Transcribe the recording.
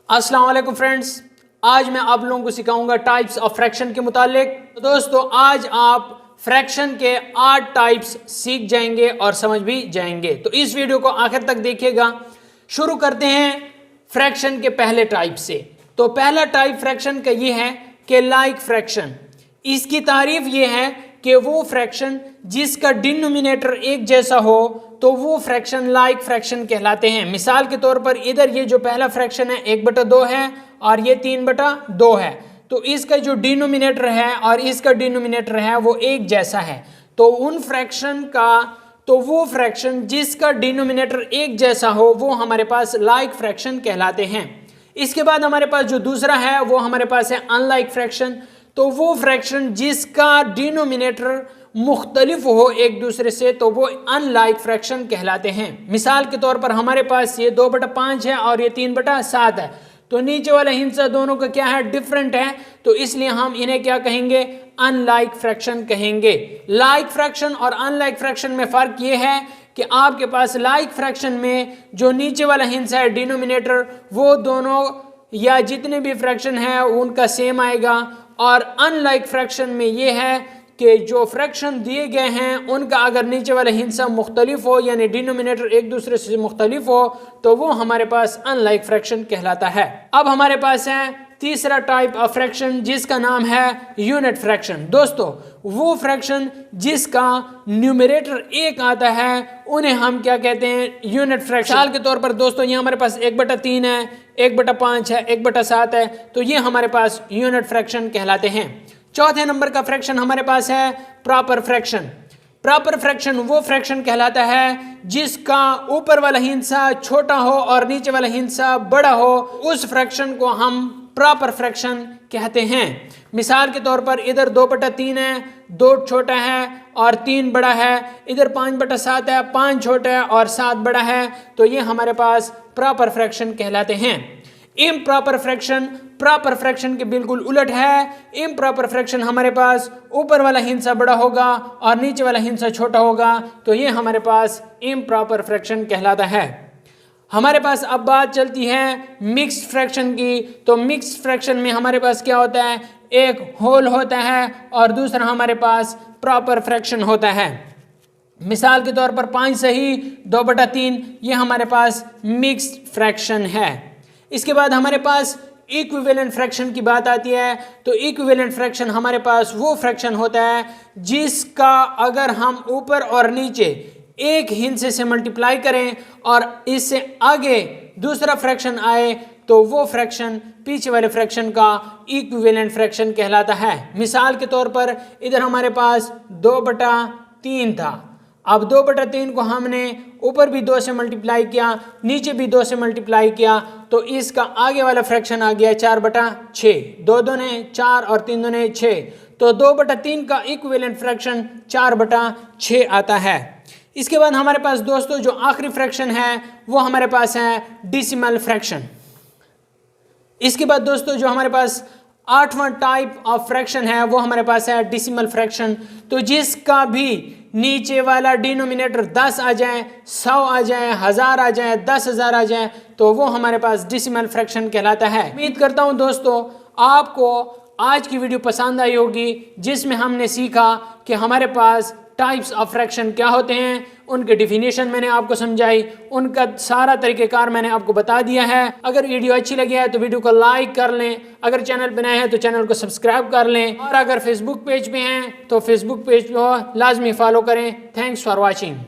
अस्सलाम वालेकुम फ्रेंड्स, आज मैं आप लोगों को सिखाऊंगा टाइप्स ऑफ फ्रैक्शन के मुतालिक। तो दोस्तों आज आप फ्रैक्शन के 8 टाइप्स सीख जाएंगे और समझ भी जाएंगे। तो इस वीडियो को आखिर तक देखिएगा। शुरू करते हैं फ्रैक्शन के पहले टाइप से। तो पहला टाइप फ्रैक्शन का ये है कि लाइक फ्रैक्शन। इसकी तारीफ ये है कि वो फ्रैक्शन जिसका डिनोमिनेटर एक जैसा हो तो वो फ्रैक्शन लाइक फ्रैक्शन कहलाते हैं। मिसाल के तौर पर इधर ये जो पहला फ्रैक्शन है 1/2 है और ये 3/2 है, तो इसका जो डिनोमिनेटर है और इसका डिनोमिनेटर है वो एक जैसा है। तो उन फ्रैक्शन का वो फ्रैक्शन जिसका डिनोमिनेटर एक जैसा हो वो हमारे पास लाइक फ्रैक्शन कहलाते हैं। इसके बाद हमारे पास जो दूसरा है वो हमारे पास है अनलाइक फ्रैक्शन। तो वो फ्रैक्शन जिसका डिनोमिनेटर मुख्तलिफ हो एक दूसरे से तो वो अनलाइक फ्रैक्शन कहलाते हैं। मिसाल के तौर पर हमारे पास ये 2/5 है और ये 3/7 है, तो नीचे वाला हिस्सा दोनों का क्या है, डिफरेंट है, तो इसलिए हम इन्हें क्या कहेंगे, अनलाइक फ्रैक्शन कहेंगे। लाइक फ्रैक्शन और अनलाइक फ्रैक्शन में फ़र्क ये है कि आपके पास लाइक फ्रैक्शन में जो नीचे वाला हिस्सा है डिनोमिनेटर वो दोनों या जितने भी फ्रैक्शन है उनका सेम आएगा, और अनलाइक फ्रैक्शन में ये है कि जो फ्रैक्शन दिए गए हैं उनका अगर नीचे वाला हिस्सा मुख्तलिफ हो यानी डिनोमिनेटर एक दूसरे से मुख्तलिफ हो तो वो हमारे पास अनलाइक फ्रैक्शन कहलाता है। अब हमारे पास है तीसरा टाइप ऑफ फ्रैक्शन जिसका नाम है यूनिट फ्रैक्शन। दोस्तों वो फ्रैक्शन जिसका न्यूमरेटर एक आता है उन्हें हम क्या कहते हैं, यूनिट फ्रैक्शन। मिसाल के तौर पर दोस्तों ये हमारे पास 1/3 है, 1/5 है, 1/7 है, तो ये हमारे पास यूनिट फ्रैक्शन कहलाते हैं। चौथे नंबर का फ्रैक्शन हमारे पास है प्रॉपर फ्रैक्शन। प्रॉपर फ्रैक्शन वो फ्रैक्शन कहलाता है जिसका ऊपर वाला हिस्सा छोटा हो और नीचे वाला हिस्सा बड़ा हो, उस फ्रैक्शन को हम प्रॉपर फ्रैक्शन कहते हैं। मिसाल के तौर पर इधर 2/3 है, 2 छोटा है और 3 बड़ा है, इधर 5/7 है, 5 छोटा है और 7 बड़ा है, तो ये हमारे पास प्रॉपर फ्रैक्शन कहलाते हैं। इम्प्रॉपर फ्रैक्शन प्रॉपर फ्रैक्शन के बिल्कुल उलट है। इम्प्रॉपर फ्रैक्शन हमारे पास ऊपर वाला हिस्सा बड़ा होगा और नीचे वाला हिस्सा छोटा होगा, तो ये हमारे पास इम्प्रॉपर फ्रैक्शन कहलाता है। हमारे पास अब बात चलती है मिक्स्ड फ्रैक्शन की। तो मिक्स्ड फ्रैक्शन में हमारे पास क्या होता है, एक होल होता है और दूसरा हमारे पास प्रॉपर फ्रैक्शन होता है। मिसाल के तौर पर 5 सही 2/3 ये हमारे पास मिक्स्ड फ्रैक्शन है। इसके बाद हमारे पास इक्विवेलेंट फ्रैक्शन की बात आती है। तो इक्विवेलेंट फ्रैक्शन हमारे पास वो फ्रैक्शन होता है जिसका अगर हम ऊपर और नीचे एक हिस्से से मल्टीप्लाई करें और इससे आगे दूसरा फ्रैक्शन आए तो वो फ्रैक्शन पीछे वाले फ्रैक्शन का इक्विवेलेंट फ्रैक्शन कहलाता है। मिसाल के तौर पर इधर हमारे पास 2/3 था। अब 2/3 को हमने ऊपर भी 2 से मल्टीप्लाई किया, नीचे भी 2 से मल्टीप्लाई किया, तो इसका आगे वाला फ्रैक्शन आ गया 4/6। 2 दूने 4 और 3 दूने 6, तो 2/3 का इक्विवेलेंट फ्रैक्शन 4/6 आता है। इसके बाद हमारे पास दोस्तों जो आखिरी फ्रैक्शन है वो हमारे पास है डेसिमल फ्रैक्शन। इसके बाद दोस्तों जो हमारे पास 8वां टाइप ऑफ फ्रैक्शन है वो हमारे पास है डेसिमल फ्रैक्शन। तो जिसका भी नीचे वाला डिनोमिनेटर 10 आ जाए, 100 आ जाए, 1000 आ जाए, 10,000 आ जाए, तो वो हमारे पास डेसिमल फ्रैक्शन कहलाता है। उम्मीद करता हूं दोस्तों आपको आज की वीडियो पसंद आई होगी जिसमें हमने सीखा कि हमारे पास टाइप्स ऑफ फ्रैक्शन क्या होते हैं, उनके डिफिनेशन मैंने आपको समझाई, उनका सारा तरीक़ेकार मैंने आपको बता दिया है। अगर वीडियो अच्छी लगी है तो वीडियो को लाइक कर लें, अगर चैनल पर नए हैं तो चैनल को सब्सक्राइब कर लें, और अगर फेसबुक पेज पे हैं तो फेसबुक पेज को लाजमी फॉलो करें। Thanks for watching.